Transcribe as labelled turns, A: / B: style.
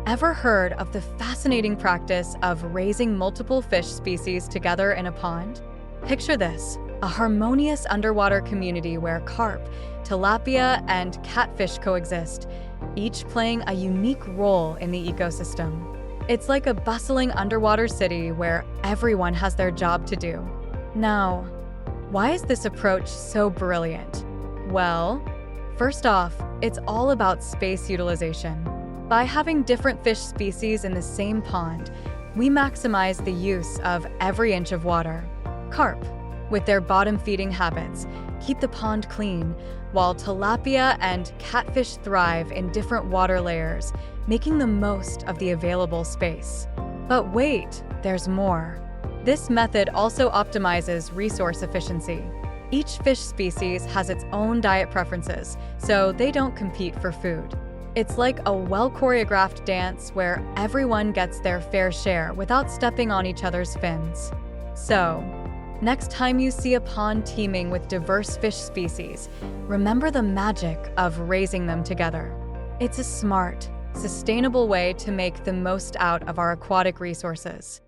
A: Ever heard of the fascinating practice of raising multiple fish species together in a pond? Picture this, a harmonious underwater community where carp, tilapia, and catfish coexist, each playing a unique role in the ecosystem. It's like a bustling underwater city where everyone has their job to do. Now, why is this approach so brilliant? Well, first off, it's all about space utilization. By having different fish species in the same pond, we maximize the use of every inch of water. Carp, with their bottom-feeding habits, keep the pond clean, while tilapia and catfish thrive in different water layers, making the most of the available space. But wait, there's more. This method also optimizes resource efficiency. Each fish species has its own diet preferences, so they don't compete for food. It's like a well-choreographed dance where everyone gets their fair share without stepping on each other's fins. So, next time you see a pond teeming with diverse fish species, remember the magic of raising them together. It's a smart, sustainable way to make the most out of our aquatic resources.